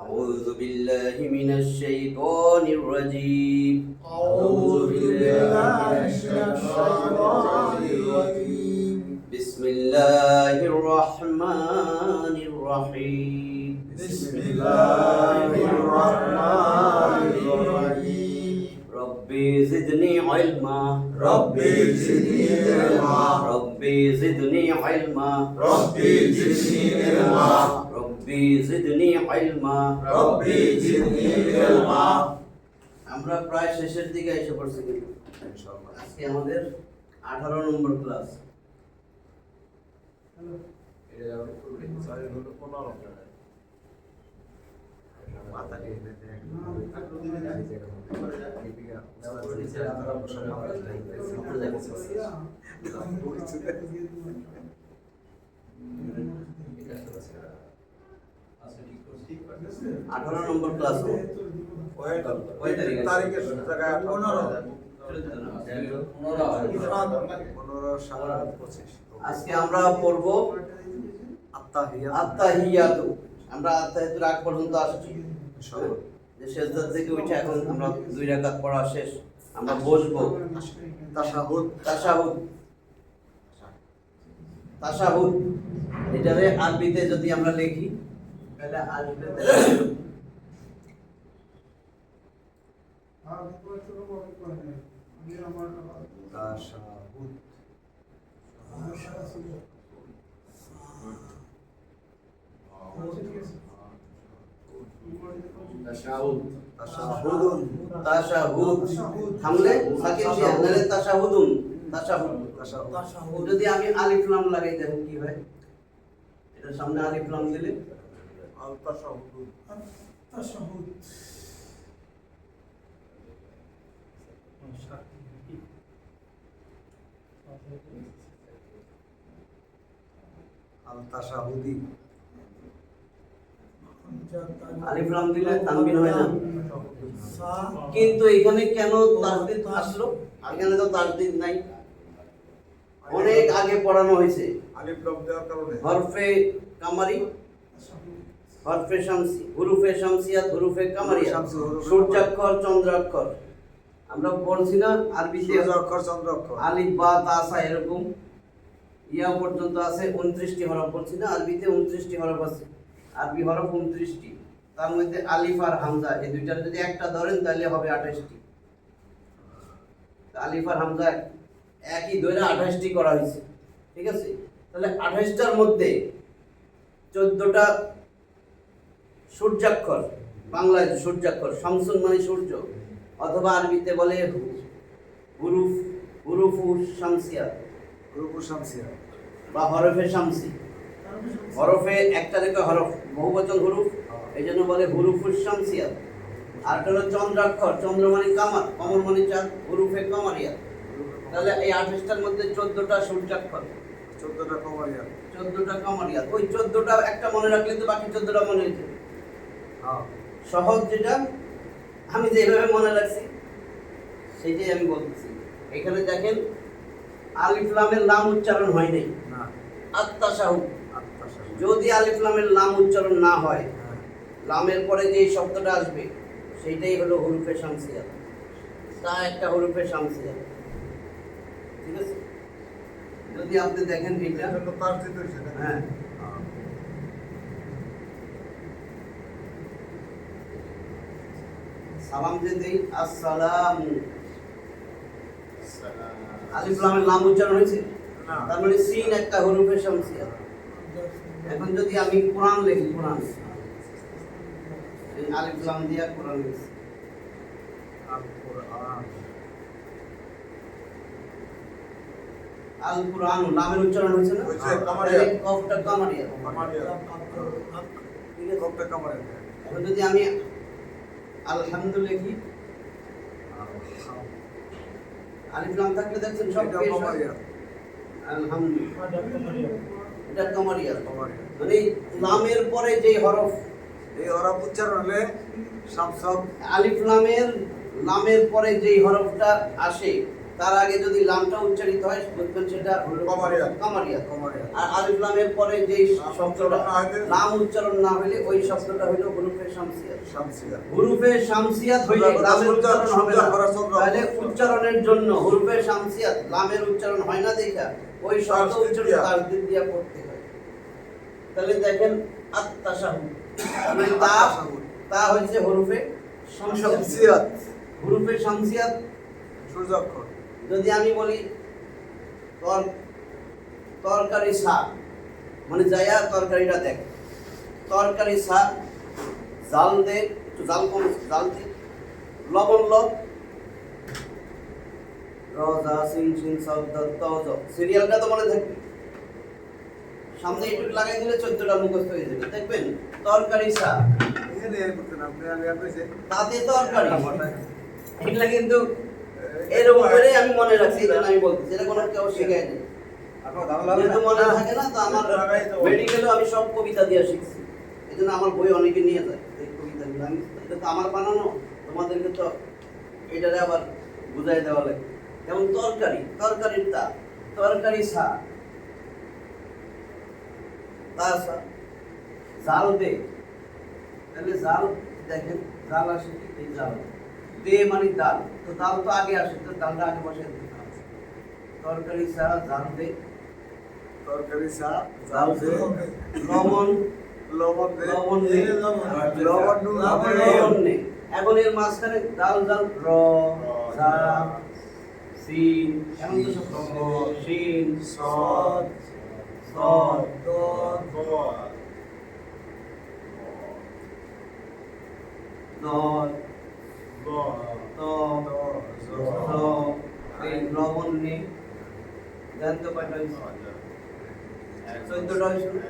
أعوذ بالله من الشيطان الرجيم. أعوذ بالله من الشيطان الرجيم. بسم الله الرحمن الرحيم. بسم الله الرحمن الرحيم. ربي زدني علما. ربي زدني علما. ربي زدني علما. ربي زدني علما. ربي زدني علما. ربي زدني علما. আমরা প্রায় শেষের দিকে এসে পড়ছি কিন্তু ইনশাআল্লাহ আজকে আমাদের 18 নম্বর ক্লাস। আঠারো নম্বর ক্লাস আজকে আমরা পড়ব আত্তাহিয়াতু। আমরা আত্তাহিয়াতুর আগ পর্যন্ত আসছি, যে সেজদা থেকে উঠে এখন আমরা 2 রাকাত পড়া শেষ, আমরা বসবো। তাশাহুদ তাশাহুদ তাশাহুদ এটারে আরবিতে যদি আমরা লিখি তাহলে আরবিতে তাশাহুদ থামলে সাকিন জি আপনারে তাশাহুদুন তাশাহুদ যদি আমি আলিফ লাম লাগাই দেখো কি হয়। এটা সামনে আলিফ লাম দিলে আল তাশাহুদ তাশাহুদ আল তাশাহুদি আলিফ লাম দিলে তানবিন হয় না, কিন্তু এখানে কেন তাসদীদ আসলো? এখানে তো তাসদীদ নাই, অনেক আগে পড়ানো হয়েছে। আলিফ লাম দেওয়ার কারণে হরফে কামারি, হরফে শামসি, হুরুফে শামসিয়াত, হুরুফে কামারিয়া, সূর্যাক্ষর, চন্দ্রাক্ষর। আমরা পড়ছি না আরবিতে সূর্যাক্ষর, চন্দ্রাক্ষর, আলিফ বা তা সা এরকম ইয়া পর্যন্ত আছে। 29টি হরফ পড়ছি না আরবিতে, 29টি হরফ আছে। আরবি হরফ 29টি, তার মধ্যে আলিফ আর হামজা এই দুইটার যদি একটা ধরেন তাহলে হবে 28টি। আলিফ আর হামজা একই ধরে 28টি করা হয়েছে, ঠিক আছে? তাহলে 28টার মধ্যে 14টা সূর্যাক্ষর, বাংলায় সূর্যাক্ষর, শামসুন মানে সূর্য, অথবা আরবিতে বলে হুরুফ, হুরুফুস শামসিয়া, হুরুফুস শামসিয়া বা হরফে শামসি। হরফে একটা রেখে হরফ, বহুবচন হুরুফ, এই জন্য বলে হুরুফুস শামসিয়া। আর হলো চন্দ্রাক্ষর, চন্দ্র মানে কামার, কমর মানে চাঁদ, হুরুফে কামারিয়া। তাহলে এই 28টার মধ্যে 14টা সূর্যাক্ষর, 14টা কামারিয়া, 14টা কামারিয়া। ওই 14টা একটা মনে রাখলে তো বাকি 14টা মনে হয়েছে। সহজ যেটা আমি যেভাবে মনে রাখছি সেটাই আমি বলতেছি। এখানে দেখেন আলিফ লামের লাম উচ্চারণ হয় নাই, আত্তাশাহুদ। যদি আলিফ লামের লাম উচ্চারণ না হয়, লামের পরে যে শব্দটা আসবে সেইটাই হলো হুরুফে শামসিয়া। তা একটা হুরুফে শামসিয়া, ঠিক আছে? যদি আপনি দেখেন এটা হ্যাঁ, সালাম যে দেই আসসালামু, আলিফ লামের লাম উচ্চারণ হয়েছে, তার মানে সিন একটা হুরুফে শামসিয়া। এখন যদি আমি কোরআন লিখি, কোরআন এই আলিফ লাম দিয়া কোরআন লিখি, আল কোরআন লামের উচ্চারণ হয়েছে না, তাহলে কফটা কামারিয়া, ঠিক আছে? কফটা কামারিয়া। এখন যদি আমি আলহামদুলিল্লাহ লিখি, আলিফ লাম থাকলে দেখছেন সব কামারিয়া, আলহামদুলিল্লাহ এটা কামারিয়া। মানে লামের পরে যে হরফ, এই হরফ উচ্চারণ হলে আলিফ লামের লামের পরে যে হরফটা আসে তার আগে যদি লামটা উচ্চারিত হয় বুঝবেন সেটা কমারিয়াত। কামারিয়াত। কমারিয়াত। আর আলিফ লামের পরে যে শব্দটা লাম উচ্চারণ না হলে ওই শব্দটা হলো হুরুফে শামসিয়াত। শামসিয়া। হুরুফে শামসিয়াত হইলে লামের উচ্চারণ হবে না। তাহলে উচ্চারণের জন্য হুরুফে শামসিয়াত লামের উচ্চারণ হয় না দেখা ওই শব্দ উচ্চারণ তাসদীদ দিয়া পড়তে হয়। তাহলে দেখেন আত-তাশাহুদ মানে তা হচ্ছে হুরুফে শামসিয়াত। শামসিয়াত। হুরুফে শামসিয়াত সূর্যাক্ষর। যদি আমি বলি তরকারি শাক মানে যাইয়া তরকারিটা দেখ, তরকারি শাক জাল দে, একটু জাল কম জাল দে, লবণ ল, রজা সিন সিন শব্দ তজ, সিরিয়ালটা তো মনে থাকবে, সামনে একটু লাগাই দিলে 14টা মুখস্থ হয়ে যাবে। দেখবেন তরকারি শাক এখানে এর করতে না আপনি আমি আপনি যে তাতে তরকারি, এটা কিন্তু এরকম করে আমি মনে রাখছি, এটা আমি বলতেছি, এটা কোনো কেউ শেখায় নেই। যেহেতু মনে থাকে না, তো আমার মেডিকেলেও আমি সব কবিতা দিয়ে শিখছি, এই জন্য আমার বই অনেকে নিয়ে যায় এই কবিতাগুলো। আমি এটা তো আমার বানানো, তোমাদেরকে তো এটারে আবার বুঝাই দেওয়া লাগে। যেমন তরকারি, তরকারির তা, তরকারি সা, তা সা, জাল দে, তাহলে জাল দেখেন জাল আসে কি, এই জাল দে মানে ডাল, তো ডাল তো আগে আসে, তো ডালটা আগে বসে দিতে হবে। তরকারি সা জাল দে, তরকারি সা জাল দে, লবণ লবণ দে, লবণ দে, লবণ নুন লবণ নে। এখন এর মাঝখানে ডাল জাল র জা সিন, এমন তো সব সিন সদ সদ দল ত স, এই লবণ নে, জানতে পারবেন 14টা হয়েছে না?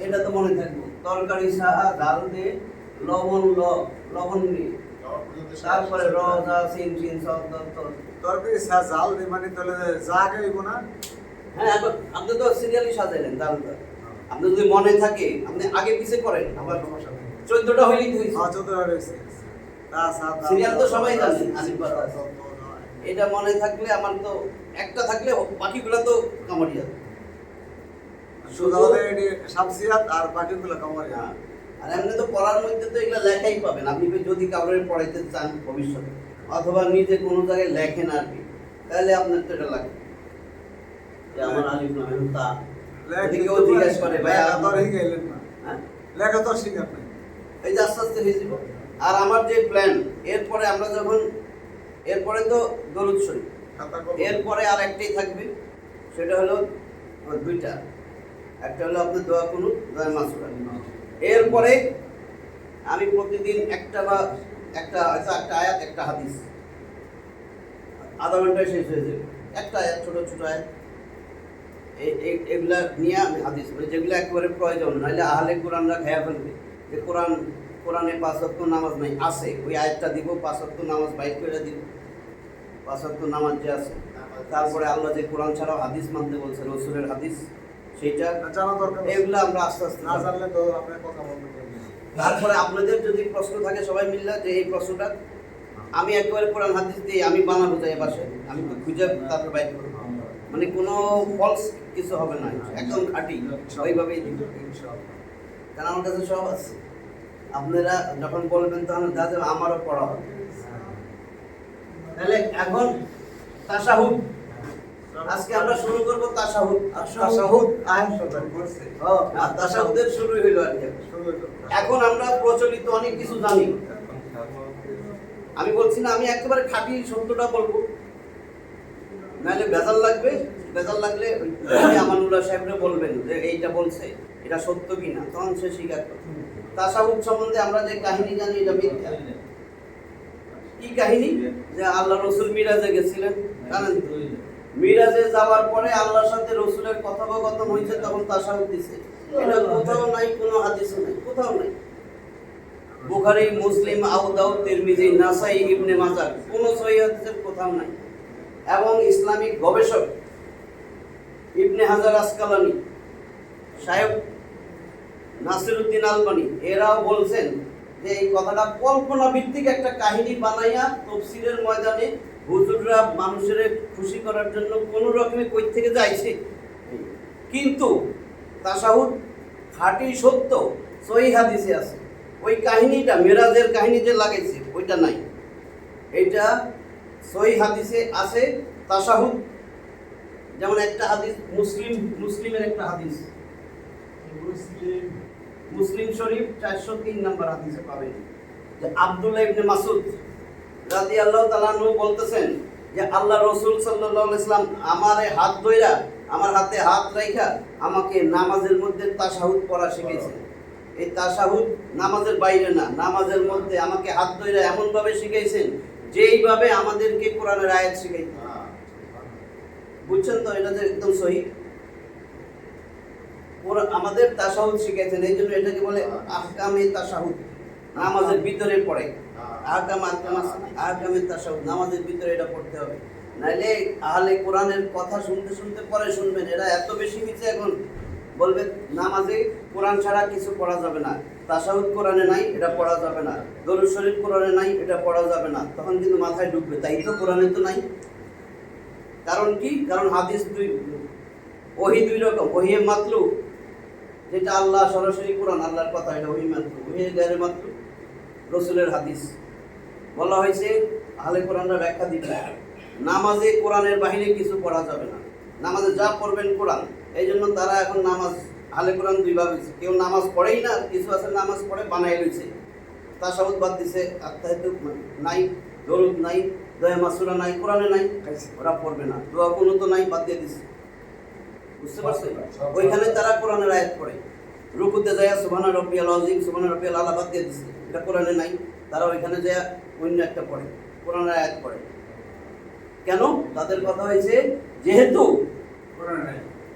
এটা তো মনে থাকবে। তরকারি সাহা ডাল দে, লবণ ল, লবণ নে, তারপরে র জা সিন সিন সদ দল ত। তরকারি সা জাল দে মানে তাহলে যা গাইব না। হ্যাঁ, এখন আপনি তো সিরিয়ালি সাজাইলেন ডালটা, আপনি যদি মনে থাকে আপনি আগে পিছে করেন, আবার 14টা হইলেই তো হয়েছে। হ্যাঁ 14 রয়েছে। তা সা সিরিয়াল তো সবাই জানে, আলিফ বা তা। এটা মনে থাকলে আমার তো একটা থাকলে বাকিগুলো তো কামারিয়াত। শুধু এটি শামসিয়াত আর বাকিগুলো কমারিয়া। হ্যাঁ, আর এমনি তো পড়ার মধ্যে তো এগুলো লেখাই পাবেন আপনি, যদি কাউরে পড়াইতে চান ভবিষ্যতে, অথবা নিজে কোনো জায়গায় লেখেন আর কি, তাহলে আপনার তো এটা লাগবে যে আমার আলিফ লাম তা। যদি কেউ জিজ্ঞেস করে ভাই লেখা তো আমার, আর গেলেন না। হ্যাঁ, লেখা তো শিখার নাই। এই যে আস্তে আস্তে হয়ে যাব। আর আমার যে প্ল্যান, এরপরে আমরা যখন, এরপরে তো দরুদ শরীফ, খাতা কলম। এরপরে আর একটাই থাকবে, সেটা হলো দুইটা, একটা হলো আপনার দোয়া কুনুত, দোয়া মাসুরা। এরপরে আমি প্রতিদিন একটা বা একটা হয়তো একটা আয়াত একটা হাদিস, আধা ঘন্টায় শেষ হয়ে যাবে। একটা আয়াত, ছোট ছোট আয়াত, এগুলা নিয়ে আমি হাদিস বলি, যেগুলো একেবারে প্রয়োজন, নাহলে আহলে কোরআনরা খেয়া ফেলবে যে কোরআনে 5 ওয়াক্ত নামাজ নাই, আছে ওই আয়াতটা দিব, 5 ওয়াক্ত নামাজ বাইর করে দিব, 5 ওয়াক্ত নামাজ যে আছে। তারপরে আল্লাহ যে কোরআন ছাড়াও হাদিস মানতে বলছে, রসুলের হাদিস, সেইটা জানা দরকার। এগুলো আমরা আস্তে আস্তে না জানলে তো আপনি কথা বলতে পারবেন না। তারপরে আপনাদের যদি প্রশ্ন থাকে সবাই মিললে যে এই প্রশ্নটা আমি একেবারে কোরআন হাদিস দিয়ে আমি বানাবো যাই বাসায়, আমি খুঁজে তারপর বাইর করবো, মানে কোনো ফলস কিছু হবে না, একদম খাঁটি ওইভাবেই দিব। ইনশাআল্লাহ। কারণ আমার কাছে সব আছে, আপনারা যখন বলবেন তখন দেখা যাবে আমারও পড়া হবে। তাহলে এখন তাশাহুদ, আজকে আমরা শুরু করব তাশাহুদ। তাশাহুদ আয়াত শব্দ করছে। আর তাশাহুদের শুরু হইল আর কি। শুরু হলো। এখন আমরা প্রচলিত অনেক কিছু জানি, আমি বলছি না আমি একেবারে খাঁটি সত্যটা বলবো, নাহলে ভেজাল লাগবে, ভেজাল লাগলে আমানুল্লাহ সাহেবরে বলবেন যে এইটা বলছে এটা সত্য কিনা, তখন সে স্বীকার করবে। তাশাহুদ সম্বন্ধে আমরা যে কাহিনী জানি এটা মিথ্যা। কি কাহিনী? যে আল্লাহ রসুল মিরাজে গেছিলেন, জানেন তো? মিরাজে যাওয়ার পরে আল্লাহর সাথে রসুলের কথোপকথন হয়েছে, তখন তাশাহুদ দিছে। এটা কোথাও নাই, কোনো হাদিসে নাই, কোথাও নাই। বুখারী, মুসলিম, আবু দাউদ, তিরমিজি, নাসাই, ইবনে মাজাহ কোন সহিহ হাদিসের কোথাও নাই। এবং ইসলামিক গবেষক ইবনে হাজার আসকালানি, শায়খ নাসিরউদ্দিন আলবানী, এরাও বলছেন যে এই কথাটা কল্পনা ভিত্তিক একটা কাহিনী বানাইয়া তাফসীরের ময়দানে হুজুররা মানুষের খুশি করার জন্য কোনো রকমে কই থেকে যাইছে, কিন্তু তাশাহুদ খাঁটি সত্য সহিহ হাদিসে আছে। ওই কাহিনীটা মেরাজের কাহিনী যে লাগাইছে ওইটা নাই, এটা সহিহ হাদিসে আছে তাশাহুদ। যেমন একটা হাদিস মুসলিমের একটা হাদিস, মুসলিম শরীফ 403 নম্বর হাদিসে পাবেন যে আব্দুল্লাহ ইবনে মাসউদ রাদিয়াল্লাহু তাআলা আনহু বলতেছেন যে আল্লাহ রাসূল সাল্লাল্লাহু আলাইহি ওয়াসাল্লাম আমারে হাত ধইরা, আমার হাতে হাত রাইখা আমাকে নামাজের মধ্যে তাশাহুদ পড়া শিখিয়েছেন। এই তাশাহুদ নামাজের বাইরে না, নামাজের মধ্যে আমাকে হাত ধইরা এমন ভাবে শিখাইছেন যেইভাবে আমাদেরকে কোরআনের আয়াত শিখাইতেন। বুঝছেন তো? এটা যে একদম সহিহ। আমাদের তাশাহুদ শিখাইছেন, এই জন্য এটাকে বলে আহকামে তাশাহুদ, নামাজের ভিতরে পড়ে। আহকামে তাশাহুদ নামাজের ভিতরে এটা পড়তে হবে, নাইলে আহলে কোরআনের কথা শুনতে শুনতে পরে শুনবেন এরা এত বেশি মিছে এখন বলবে নামাজে কোরআন ছাড়া কিছু পড়া যাবে না, তাশাহুদ কোরআনে নাই এটা পড়া যাবে না, দরুদ শরীফ কোরআনে নাই এটা পড়া যাবে না। তখন কিন্তু মাথায় ঢুকবে তাই তো কোরআনে তো নাই। কারণ কি? কারণ হাদিস ওহী দুই রকম, ওহী মাতলু যেটা আল্লাহ সরাসরি কোরআন আল্লাহর কথা, এটা ওহী মাতলু। ওহী গায়রে মাতলু রাসূলের হাদিস। বলা হয়েছে আহলে কোরআনরা ব্যাখ্যা দিবে নামাজে কোরআনের বাহিরে কিছু পড়া যাবে না, নামাজে যা পড়বেন কোরআন। এই জন্য তারা এখন নামাজ আহলে কোরআন দুই ভাগ হয়েছে, কেউ নামাজ পড়েই না, কিছু আছে নামাজ পড়ে বানাই লইছে, তাশাহুদ বাদ দিছে, আত্তাহিয়াতু নাই, দরুদ নাই, দোয়া মাসুরা নাই, কোরআনে নাই, ওরা পড়বে না, দোয়া কুনুত নাই, বাদ দিয়ে দিছে। বুঝতে পারছেন? ওইখানে তারা কোরআনের আয়াত পড়ে, রুকুতে যায় সুবহানা রাব্বিয়াল আযীম, সুবহানা রাব্বিয়াল আলা, বাদ দিয়ে দিছে, এটা কোরআনে নাই। তারা ওইখানে যায় অন্য একটা পড়ে, কোরআনের আয়াত পড়ে। কেন? তাদের কথা হয়েছে যেহেতু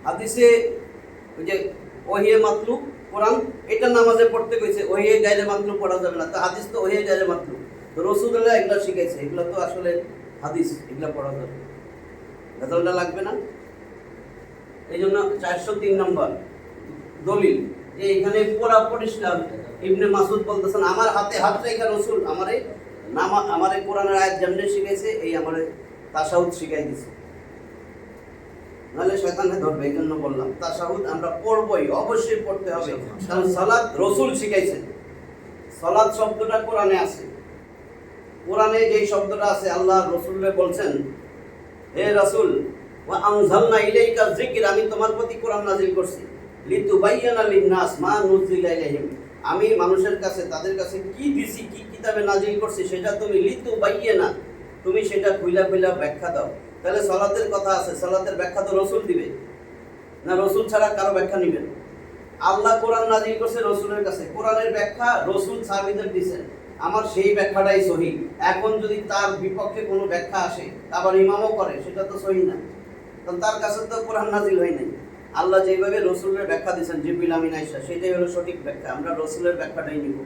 হাদিসে ওই যে ওহিয়ে মাতলু কোরআন, এটা নামাজে পড়তে কইছে, ওহিয়ে গায়রে মাতলু পড়া যাবে না, তো হাদিস তো ওহিয়ে গায়রে মাতলু, তো রাসূলুল্লাহ এগুলা শিখাইছে, এগুলা তো আসলে হাদিস, এগুলা পড়া যাবে, রেজাল্টটা লাগবে না। এই জন্য 403 নম্বর দলিল যে এখানে পুরা পরিষ্কার। ইবনে মাসউদ বলতেছেন আমার হাতে হাত রেখে রাসূল আমারে কোরআনের আয়াত যেমনি শিখাইছে এই আমারে তাশাহুদ শিখাই দিছে, নাহলে শয়তানে ধরবে। এই জন্য বললাম তাশাহুদ আমরা পড়বই, অবশ্যই পড়তে হবে, কারণ সালাত রাসূল শিখাইছেন। সালাত শব্দটা কোরআনে আছে, কোরআনে যেই শব্দটা আছে আল্লাহ রাসূলকে বলছেন হে রাসূল ওয়া আনজালনা ইলাইকা যিকর, আমি তোমার প্রতি কোরআন নাযিল করছি, লিতুবাইয়ানা লিন-নাস মা নুজিলা ইলাইহিম, আমি মানুষের কাছে তাদের কাছে কি দিছি, কি কিতাবে নাযিল করছি সেটা তুমি লিতুবাইয়ানা, তুমি সেটা খুইলা ব্যাখ্যা দাও। তাহলে সালাতের কথা আছে, সালাতের ব্যাখ্যা তো রাসূল দিবে না, রাসূল ছাড়া কারো ব্যাখ্যা নেবেন? আল্লাহ কোরআন নাযিল করছে রাসূলের কাছে, কোরআনের ব্যাখ্যা রাসূল সাহাবীদের দিয়েছেন, আমার সেই ব্যাখ্যাটাই সহিহ। এখন যদি তার বিপক্ষে কোনো ব্যাখ্যা আসে আবার ইমামও করে, সেটা তো সহিহ না, কারণ তার কাছে তো কোরআন নাযিল হয় নাই। আল্লাহ যেভাবে রাসূলের ব্যাখ্যা দিয়েছেন জিবরিল আমিন আয়েশা, সেটাই হলো সঠিক ব্যাখ্যা, আমরা রাসূলের ব্যাখ্যাটাই নিব।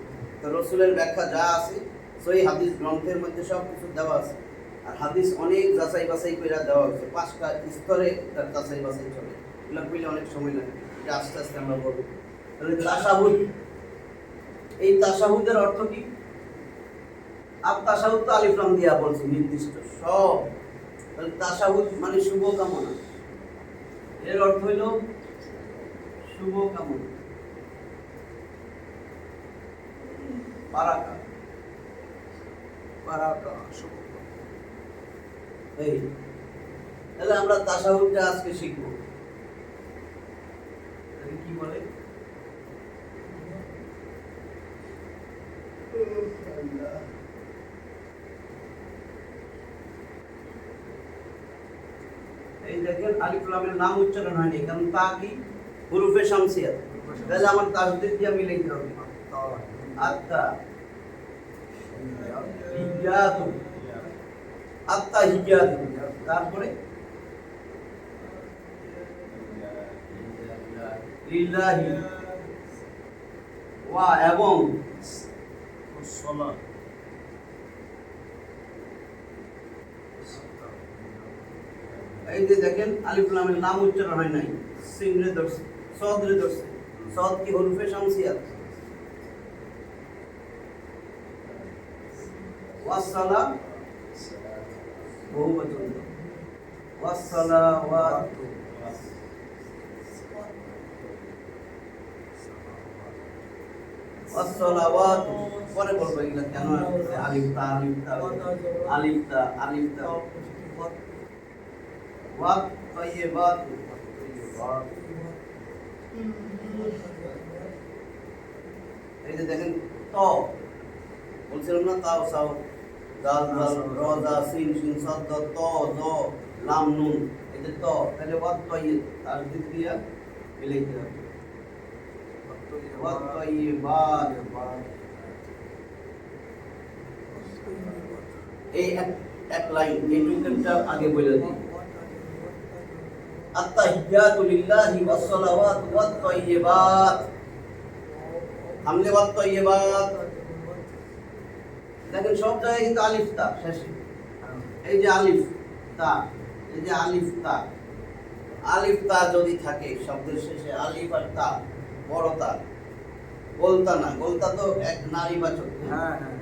তো রাসূলের ব্যাখ্যা যা আছে সহিহ হাদিস গ্রন্থের মধ্যে সব কিছু দেওয়া আছে, আর হাদিস অনেক যাচাই বাছাই করে দেওয়া হয়েছে, 5টা স্তরে তার যাচাই বাছাই চলে, এগুলো কইলে অনেক সময় লাগে, এটা আস্তে আস্তে আমরা বলবো। তাহলে তাশাহুদ, এই তাশাহুদের অর্থ কি? আর তাশাহুদ তো আলিফ লাম দিয়া বলছি নির্দিষ্ট সব, তাহলে তাশাহুদ মানে শুভ কামনা, এর অর্থ হইল শুভ কামনা, বারাকা, শুভ। এই তাহলে আমরা তাশাহুদটা আজকে শিখব। কি বলে? এই দেখেন আলিফ লামের নাম উচ্চারণ হয়নি, কারণ তা কি হুরুফে শামসিয়া, তাহলে আমার তাসদীদ দিয়ে মিলাইতে হবে। আত্তা হিয়াতু, আত্তা হিয়াতু, তারপরে লিল্লাহি ওয়া, এবং সালাত, এই যে দেখেন আলিফ লামের নাম উচ্চারণ হয় নাই, সিনরে ধরছে, সদরে ধরছে, সদ কি হুরুফে শামসিয়া, ওয়াসসালা বহুবচন ওয়াসসালাওয়াতু ওয়াসসালাওয়াতু পরে বলবো এগুলা কেন আসছে আলিফ তা আলিফ তা ওয়াত তাইয়্যিবাতু এই যে দেখেন ত বলছিলাম না তাও সাও দাল দাল র দা সিন সিন সাদ দ ত জ লাম নুন এই যে ত তাহলে ওয়াত তাইয়্যিব তার দিক দিয়া মিলাইতে হবে ওয়াত তাইয়্যিবাত এই এক লাইন এই টুকটা আগে বলে দিই আত্তাহিয়াতু লিল্লাহি ওয়াস সালাওয়াতু ওয়াত তাইয়্যিবাত হামলে ওয়াত তাইয়্যিবাত দেখেন সব জায়গায় কিন্তু আলিফ তা শেষে এই যে আলিফ তা এই যে আলিফ তা যদি থাকে শব্দের শেষে আলিফ আর তা বড় তা গোলতা না গোলতা তো এক নারীবাচক হ্যাঁ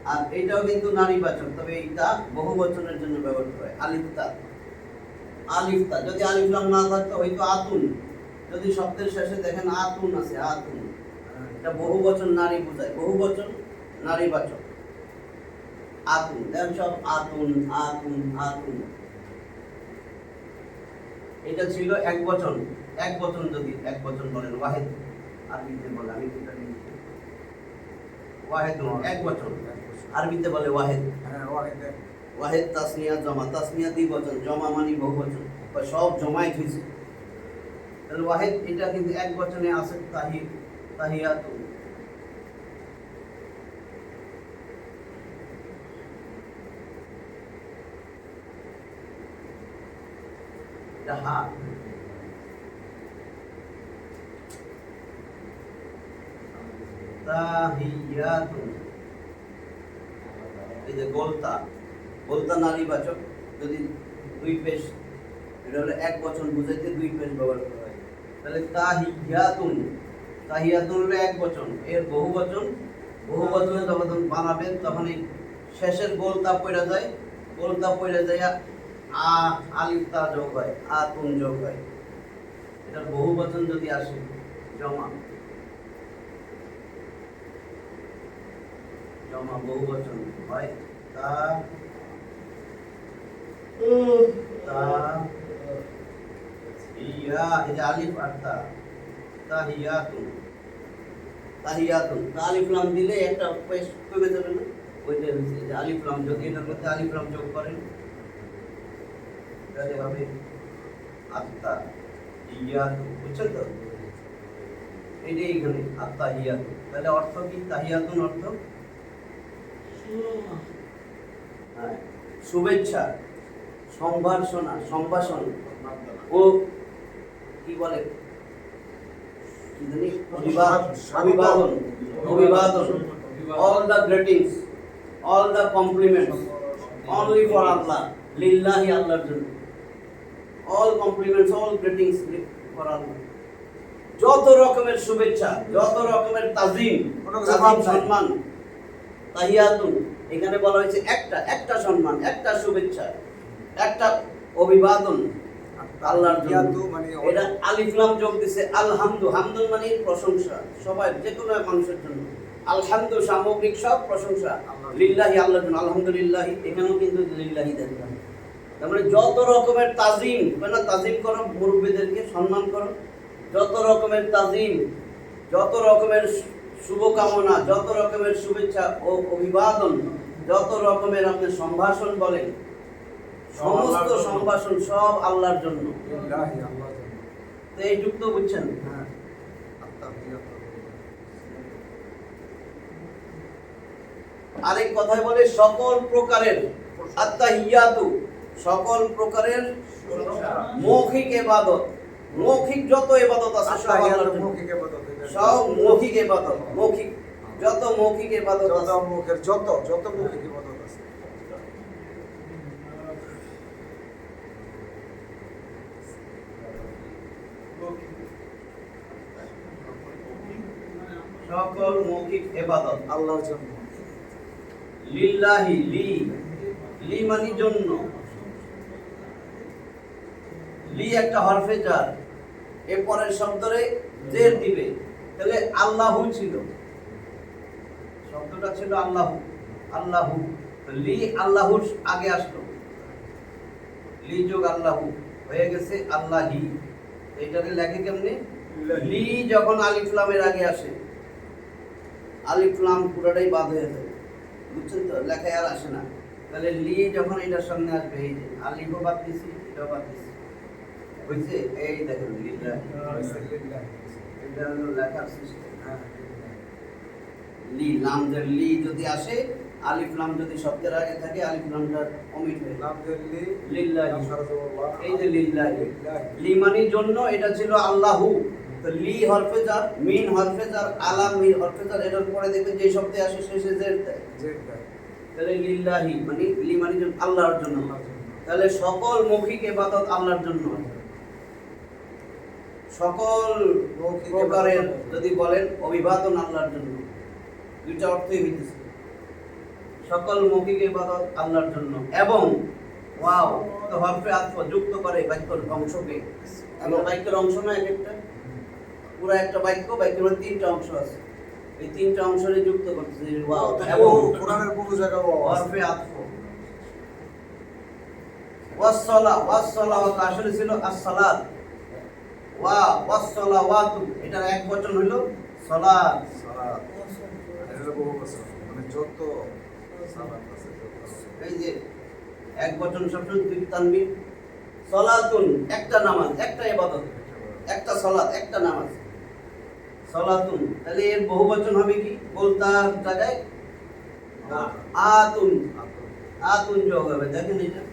আর এটাও কিন্তু নারীবাচক তবে এইটা বহুবচনের জন্য ব্যবহার করা হয় আলিফ তা যদি আলিফ লাম না থাকতো হয়তো আতুন যদি শব্দের শেষে দেখেন আতুন আছে আতুন এটা বহুবচন নারী বোঝায় বহুবচন নারীবাচক আতুন দেখেন সব আতুন আতুন আতুন এটা ছিল এক বচন যদি এক বচন বলেন ওয়াহিদ আরবিতে বলে আমি এটা লিখি ওয়াহিদ এক বচন আরবিতে বলে ওয়াহিদ হ্যাঁ ওয়াহিদ তাসনিয়া জমা তাসনিয়া দ্বিবচন জমা মানে বহুবচন সব জমাই হয়েছে তাহলে ওয়াহিদ এটা কিন্তু এক বচনে আছে তাহিয়াতু এটা হা তাহিয়াতু এই যে গোলতা নারীবাচক যদি দুই পেশ এটা হলো এক বচন বুঝাইতে দুই পেশ ব্যবহার করা হয় তাহলে তাহিয়াতুন হলো এক বচন এর বহুবচন যখন বানাবেন তখন এই শেষের গোলতা পড়ে যায় আলিফ তা যোগ হয় আতুন যোগ হয় এটা বহুবচন যদি আসে জমা বহুবচন হয় তা ইয়া এই যে আলিফ আর তা তাহিয়াতুন আলিফ লাম দিলে একটা পেশ কমে যাবে না ওইটা হচ্ছে যে আলিফ লাম যদি এটার মধ্যে আলিফ লাম যোগ করেন তাহলে হবে আত্তা ইয়াতু বুঝছেন তো এটাই এখানে আত্তা ইয়াতু তাহলে অর্থ কি তাহিয়াতুন অর্থ শুভেচ্ছা সম্ভাষণ ও কি বলে অভিবাদন all the greetings all the compliments only for Allah lillahi আল্লাহর জন্য all compliments all greetings for Allah যত রকমের শুভেচ্ছা যত রকমের তাজিম সম্মান তাহিয়াতুন এখানে বলা হয়েছে একটা সম্মান একটা শুভেচ্ছা একটা অভিবাদন আল্লাহর জন্য মানে এটা আলিফ লাম যোগ দিছে হামদুন মানে প্রশংসা সবাই যে কোনো মানুষের জন্য আলহামদু সামগ্রিক সব প্রশংসা লিল্লাহি আল্লাহর জন্য আলহামদুলিল্লাহ এখানেও কিন্তু লিল্লাহি দেখলাম তার মানে যত রকমের তাজিম তাজিম করো মুরব্বিদেরকে সম্মান করো যত রকমের তাজিম যত রকমের শুভকামনা যত রকমের শুভেচ্ছা ও অভিবাদন যত রকমের আপনি সম্ভাষণ বলেন সমস্ত সম্ভাষণ সব আল্লাহর জন্য তো এইটুক তো বুঝছেন আরেক কথায় বলে সকল প্রকারের আত্তাহিয়াতু সকল প্রকারের মৌখিক ইবাদত মৌখিক যত ইবাদত আছে সব আল্লাহর জন্য সব মৌখিক ইবাদত মৌখিক যত মৌখিক ইবাদত আছে যত মৌখিক ইবাদত আছে সকল মৌখিক ইবাদত আল্লাহর জন্য লিল্লাহি, লি, লি মানে জন্য। লি একটা হরফে জার, এর পরের শব্দরে জের দিবে, তাহলে আল্লাহু ছিল, শব্দটা ছিল আল্লাহু, আল্লাহু, লি আল্লাহুর আগে আসলো, লি যোগ আল্লাহু হয়ে গেছে আল্লাহি। এইটাকে লেখে কেমনে? লি যখন আলিফ লামের আগে আসে, আলিফ লাম পুরোটাই বাদ হয়ে যায়, বুঝছেন তো, লেখায় আর আসে না। তাহলে লি যখন এটার সামনে আসবে, এই যে আলিফও বাদ দিছি, এটাও বাদ দিছি, বুঝছে? এই দেখেন লিল্লাহি, এটা হলো লেখার সিস্টেম। লি, লাম জের লি যদি আসে, আলিফ লাম যদি শব্দের আগে থাকে, আলিফ লামটা অমিট হয়ে যায়, লিল্লাহি। এই যে লিল্লাহি, লি মানে জন্য, এটা ছিল আল্লাহু। তো লি হরফে জার, মিন হরফে জার, আলাম মিন হরফে জার, এটার পরে দেখবেন যে শব্দে আসে শেষে জের দেয়, তাহলে লিল্লাহি মানে লি মানে আল্লাহর জন্য। তাহলে সকল মৌখিক ইবাদত আল্লাহর জন্য, সকল প্রকারের যদি বলেন অভিবাদন আল্লাহর জন্য, দুইটা অর্থই হইতেছে। সকল মৌখিক ইবাদত আল্লাহর জন্য, এবং ওয়াও তো হরফে আতফ যুক্ত করে বাক্যের অংশকে, এবং বাক্যের অংশ না এক একটা, পুরো একটা বাক্য, বাক্যের মধ্যে তিনটা অংশ আছে, এই তিনটা অংশরে যুক্ত করতেছে ওয়াও, এবং কোরআনের বহু জায়গায় ওয়াও আছে। হরফে আতফ। ওয়াসসালা, ওয়াসসালাওয়াত আসলে ছিল as-সালাত, ওয়া ওয়াসসালাওয়াতু এটার এক বচন হলো সালাত। সালাত এটা বহু বছর, মানে যত সালাত আছে এই যে এক বচন শব্দ, দুই তানবির, সালাতুন একটা নামাজ, একটা ইবাদত, একটা সালাত, একটা নামাজ, সালাতুন। তাহলে এর বহু বচন হবে কি? বলতার জায়গায় আতুন, আতুন যোগ হবে, দেখেন এটা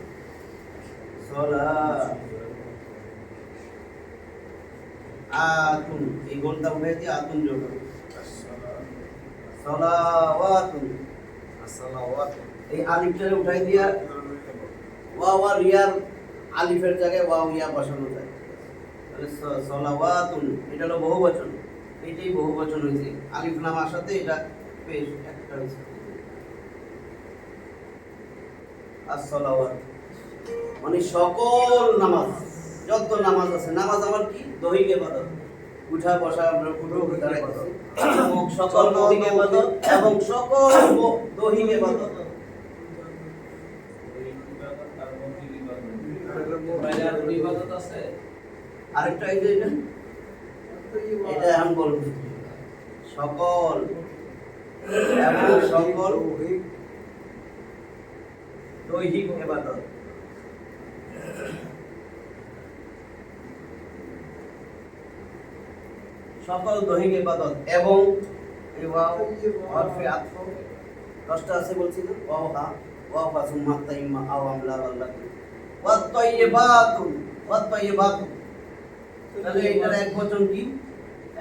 সালাত, আতুন, এই গোলটা উঠে দিয়ে আতুন যোগ হবে, সালাওয়াতুন, আসসালাওয়াত এই আলিফটারে উঠাই দিয়া ওয়া ওয়া রিয়ার আলিফের জায়গায় ওয়া ইয়া বসানো যায়, তাহলে সালাওয়াতুন এটা হলো বহুবচন, এটাই বহুবচন হয়েছে, আলিফ লাম আসাতে এটা পেশ একটা হয়েছে, as-সালাওয়াত মানে সকল নামাজ, যত নামাজ আছে, নামাজ আমার কি? দৈহিক ইবাদত, উঠা বসা, আমরা উঠো দাঁড়াইতেছি, এবং সকল দৈহিক ইবাদত, এবং সকল দৈহিক ইবাদত। আরেকটা এই যে এটা আমি বলবো, সকল এবং সকল দৈহিক ইবাদত, সকল দৈহিক ইবাদত, এবং এই ওয়াও হরফে আতফ 10টা আছে বলছি না, ওয়াও হা ওয়াও ফাসুম্মা তাইম্মা আও আমলা ওয়াল্লাহি ওয়াত তাইয়্যিবাতু, ওয়াত তাইয়্যিবাতু, তাহলে এটার এক বচন কি?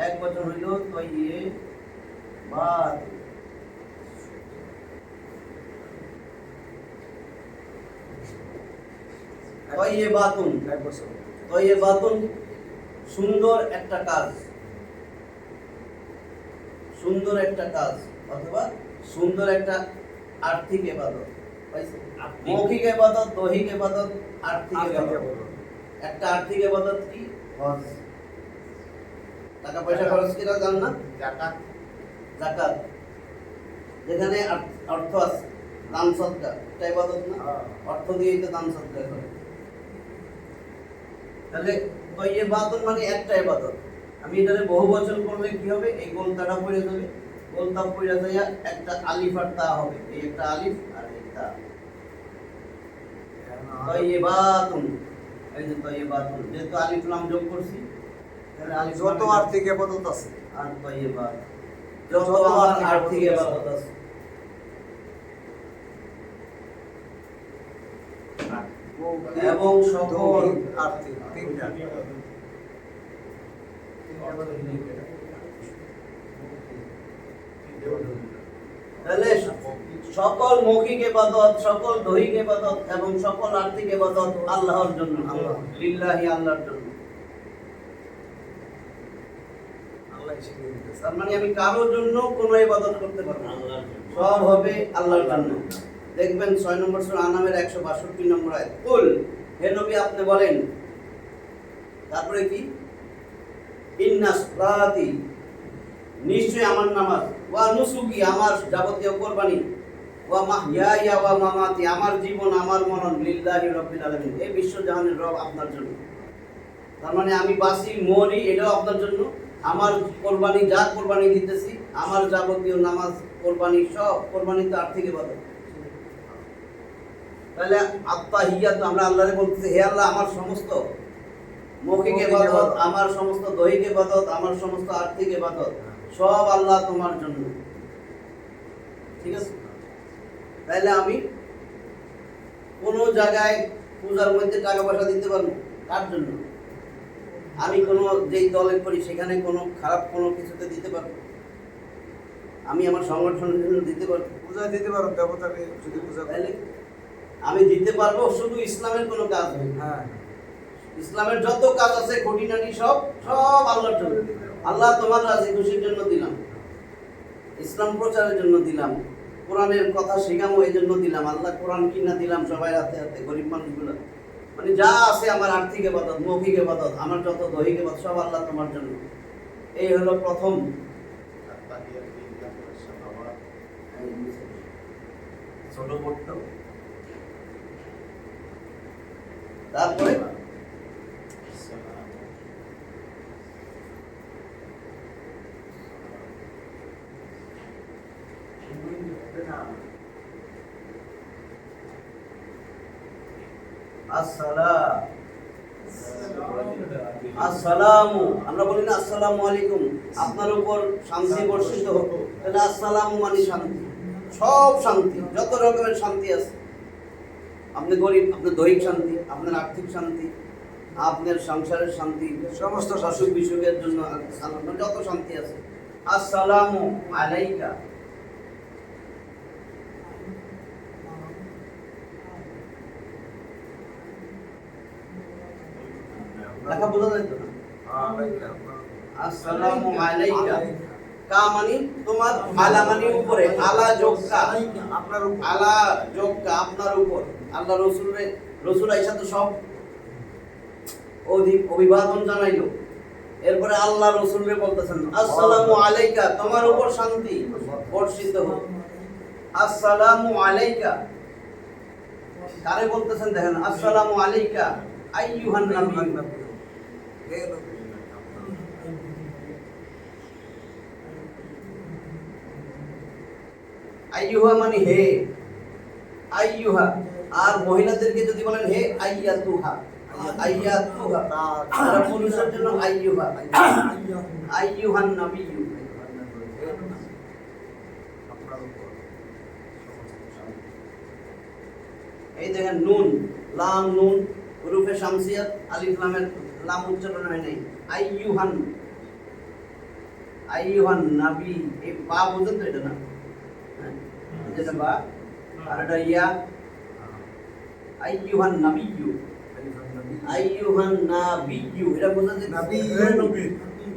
এক বচন হইল তাইয়্যিবাত, তাইয়্যিবাতুন, এক বছর তাইয়্যিবাতুন সুন্দর একটা কাজ, সুন্দর একটা কাজ, অথবা সুন্দর একটা আর্থিক ইবাদত, পাইছে? মৌখিক ইবাদত, দৈহিক ইবাদত, আর্থিক ইবাদত। একটা আর্থিক ইবাদত কি? হজ, টাকা পয়সা খরচ করা জান না, যাকাত, যাকাত, যেখানে অর্থ আছে, দান সদকা, এটা ইবাদত না? অর্থ দিয়েই তো দান সদকা করে। তাহলে তাইয়্যিবাতুন মানে একটা ইবাদত, আমি এটারে বহু বচন করলে কি হবে? এই গোলতাটা পড়ে যাবে, গোলতা পড়ে যাইয়া একটা আলিফ আর তা হবে, এই একটা আলিফ আর এই তা, তাইয়্যিবাতুন, এই যে তাইয়্যিবাতুন, যেহেতু আলিফ লাম যোগ করছি, তাহলে আলিফ যত আর্থিক ইবাদত আছে, আর তাইয়্যিবাত, যত আমার আর্থিক ইবাদত আছে, এবং সকল আর্থিক তিনটা তাহলে সকল মৌখিক ইবাদত, সকল দৈহিক ইবাদত, এবং সকল আর্থিক ইবাদত আল্লাহর জন্য, লিল্লাহি আল্লাহর জন্য। আল্লাহ শিখিয়ে দিতেছে। তার মানে আমি কারোর জন্য কোনো ইবাদত করতে পারবো না, আল্লাহর জন্য। সব হবে আল্লাহর জন্য। দেখবেন ৬ নম্বর সূরা আনামের ১৬২ নম্বর আয়াত, কুল, হে নবী আপনি বলেন, তারপরে কি, ইন্না সলাতি, নিশ্চয় আমার নামাজ, ওয়া নুসুকি, আমার যাবতীয় কোরবানি, ওয়া মাহইয়ায়া ওয়া মামাতি, আমার জীবন আমার মরণ, লিল্লাহি রাব্বিল আলামিন, এই বিশ্বজাহানের রব আপনার জন্য। তার মানে আমি বাঁচি মরি এটাও আপনার জন্য, আমার কোরবানি যা কোরবানি দিতেছি, আমার যাবতীয় নামাজ কোরবানি সব কোরবানি তো আর্থিক ইবাদত। তাহলে আত্তাহিয়াত আমরা আল্লাহরে বলতেছি, হে আল্লাহ আমার সমস্ত মৌখিক ইবাদত, আমার সমস্ত দৈহিক ইবাদত, আমার সমস্ত আর্থিক ইবাদত সব আল্লাহ তোমার জন্য। ঠিক আছে? তাহলে আমি কোন জায়গায় পূজার মধ্যে টাকা পয়সা দিতে পারবো কার জন্য? আমি কোনো যেই দলে করি সেখানে কোনো খারাপ কোনো কিছুতে দিতে পারবো? আমি আমার সংগঠনের জন্য দিতে পারবো? পূজা দিতে পারো দেবতাকে যদি পূজা করে। তাহলে আমি দিতে পারবো শুধু ইসলামের কোনো কাজ নেই। হ্যাঁ, ইসলামের যত কাজ আছে খুঁটিনাটি সব সব আল্লাহর জন্য। আল্লাহ তোমার রাজি খুশির জন্য দিলাম, ইসলাম প্রচারের জন্য দিলাম, কোরআনের কথা শেখামো এই জন্য দিলাম, আল্লাহ কোরআন কিনা দিলাম সবাই হাতে হাতে, গরিব মানুষগুলো। মানে যা আছে আমার আর্থিক ইবাদত, মৌখিক ইবাদত, আমার যত দৈহিক ইবাদত সব আল্লাহ তোমার জন্য। এই হলো প্রথম ছোট পড়তো। তারপরে আসসালামু, আমরা বলি না আসসালামু আলাইকুম, আপনার উপর শান্তি বর্ষিত হোক। তাহলে আসসালামু মানে শান্তি, সব শান্তি, যত রকমের শান্তি আছে। আপনি গরিব, আপনার দৈহিক শান্তি, আপনার আর্থিক শান্তি, আপনার সংসারের শান্তি, সমস্ত অসুখ বিসুখের জন্য আপনার যত শান্তি আছে। আসসালামু আলাইকা, লেখা বোঝা যায় তো না? আসসালামু আলাইকা, কা মানে তোমার, আলা মানে উপরে, আলা যোগ কা, আপনার উপর। আলা যোগ কা আপনার উপর। আল্লাহ রসুলের, রসুল আইসা তো সব অভিবাদন জানাইলো, এরপরে আল্লাহ রসুলরে বলতেছেন আসসালামু আলাইকা, তোমার উপর শান্তি বর্ষিত হোক। আসসালামু আলাইকা কারে বলতেছেন দেখেন, আসসালামু আলাইকা আইয়ুহান নবী। আইয়ুহা মানে হে, আইয়ুহা। আর মহিলাদেরকে যদি বলেন হে আইয়াতুহা, আইয়াতুহা। আর পুরুষের জন্য আইয়ুহা, আইয়ুহান নবী। এই দেখেন নুন, লাম নুন, হরফে শামসিয়াত, আলিফ লামের লাম উচ্চারণ হয় নাই। আইয়ুহান, আইয়ুহান নবী, এই বা বুঝেন তো এটা না? হ্যাঁ, যেটা বা, আর এটা ইয়া। আইয়ুহান নাবিয়্যু, আইয়ুহান নাবিয়্যু, এটা বোঝা যায় নবী, নবী,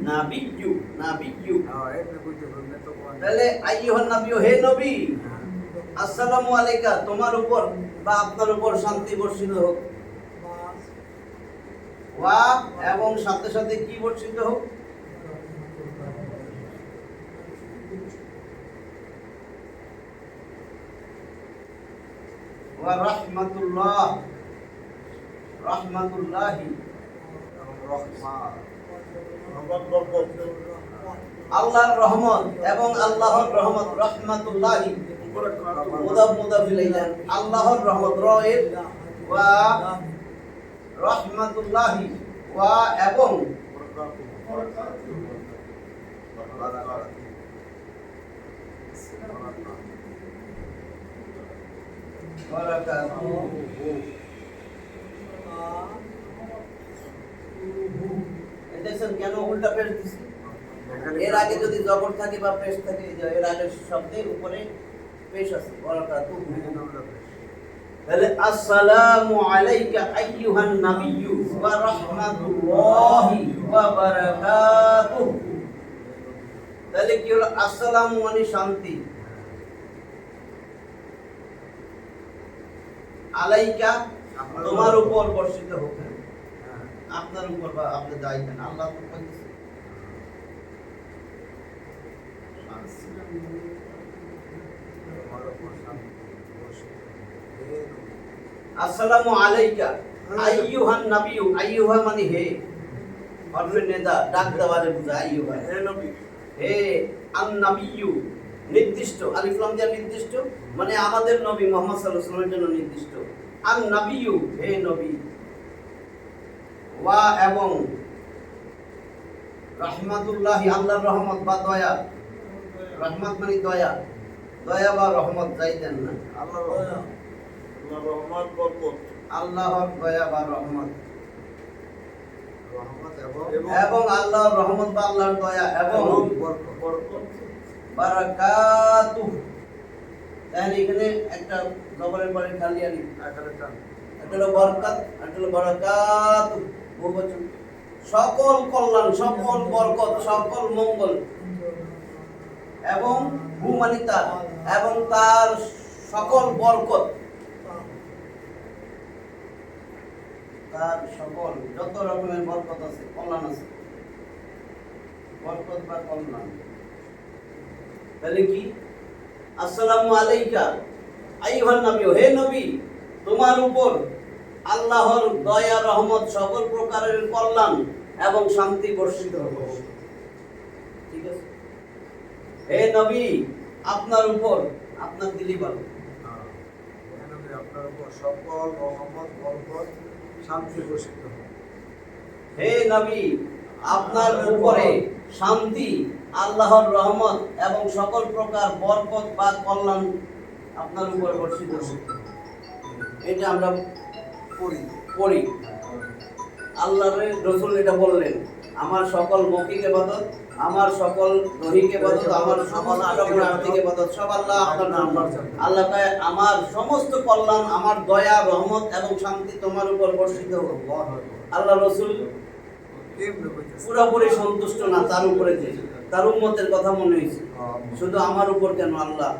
নাবিয়্যু, নাবিয়্যু। হ্যাঁ, এমনি কইতে বললে তো কোন। তাহলে আইয়ুহান নাবিয়্যু, হে নবী, আসসালামু আলাইকা, তোমার উপর বা আপনার উপর শান্তি বর্ষিত হোক। ওয়া এবং সাথে সাথে কি বর্ষিত হোক? ওয়া রাহমাতুল্লাহ, রাহমাতুল্লাহি, আল্লাহর রহমত এবং আল্লাহর রহমত, রাহমাতুল্লাহি মুদাফ মুদাফ ইলাইহি, আল্লাহর রহমত, রয়ের ওয়া রাহমাতুল্লাহি, ওয়া এবং বারাকাতুহু। দেখছেন কেন উল্টা পেশ দিছি? এর আগে যদি জবর থাকে বা পেশ থাকে, এই যে এর আগের শব্দের উপরে পেশ আছে, বারাকাতুহু। তাহলে আসসালামু আলাইকা আইয়ুহান নাবিয়্যু ওয়া রাহমাতুল্লাহি ওয়া বারাকাতুহু। তাহলে কি হলো? আসসালামু মানে শান্তি, আলাইকা তোমার উপর বর্ষিত হোক, আপনার উপর বা আপনি দায়িত্ব আল্লাহ তো বলছে। আসসালামু আলাইকা আইয়ুহান নাবিয়্যু, আইয়ুহা মানে হে, হরফে নেদা ডাক দেওয়ারে বোঝায় আইয়ুহা, হে নবী, হে আন নাবিয়্যু নির্দিষ্ট, আলিফ লাম দিয়ে নির্দিষ্ট মানে আমাদের নবী মুহাম্মদ সাল্লাল্লাহু আলাইহি ওয়াসাল্লামের জন্য নির্দিষ্ট। আন নাবিয়্যু হে নবী, ওয়া এবং রাহমাতুল্লাহি আল্লাহর রহমত বা দয়া, রহমত মানে দয়া, দয়া বা রহমত যাই দেন না, আল্লাহর রহমত বরকত, আল্লাহর দয়া বা রহমত রহমত এবং আল্লাহর রহমত বা আল্লাহর দয়া এবং বরকত বারাকাতুহু। তাহলে এখানে একটা জবরের পরে খালি আলিফ, এখানে টান, একটা হলো বরকত, একটা হলো বারাকাতুহু, বহুবচন। সকল কল্যাণ, সকল বরকত, সকল মঙ্গল এবং হু মানে তার, এবং তার সকল বরকত, তার সকল যত রকমের বরকত আছে, কল্যাণ আছে, বরকত বা কল্যাণ। তাহলে কি? আসসালামু আলাইকা আইয়ুহান নবী, হে নবী তোমার উপর আল্লাহর দয়া রহমত সকল প্রকারের কল্যাণ এবং শান্তি বর্ষিত হোক। ঠিক আছে? হে নবী আপনার উপর, আপনার দিলি বলো, আপনার উপর সকল রহমত বরকত শান্তি বর্ষিত হোক। হে নবী আপনার উপরে শান্তি, আল্লাহর রহমত এবং সকল প্রকার বরকত বা কল্যাণ আপনার উপর বর্ষিত হোক। এটা আমরা পড়ি। আল্লাহর রাসূল এটা বললেন, আমার সকল মৌখিক ইবাদত, আমার সকল দৈহিক ইবাদত, আমার সকল আর্থিক ইবাদত সব আল্লাহ আপনার নাম। আল্লাহ কয় আমার সমস্ত কল্যাণ, আমার দয়া রহমত এবং শান্তি তোমার উপর বর্ষিত হোক। আল্লাহ রাসূল পুরোপুরি সন্তুষ্ট না তার উপরে, যে তার উম্মতের কথা মনে হয়েছে, শুধু আমার উপর কেন আল্লাহ।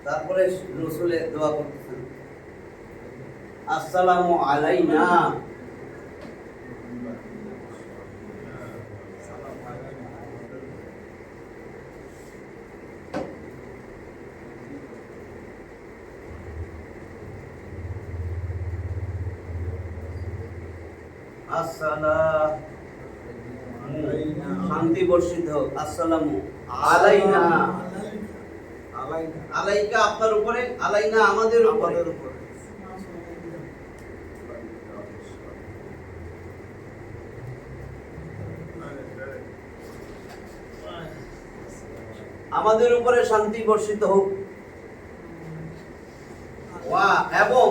তারপরে রাসূলে দোয়া করতেছেন, আসসালামু আলাইনা শান্তি বর্ষিত হোক। আসসালামু আলাইনা, আলাইকা আপনার উপরে, আলাইনা আমাদের উপরে, আমাদের উপরে শান্তি বর্ষিত হোক। ওয়া এবং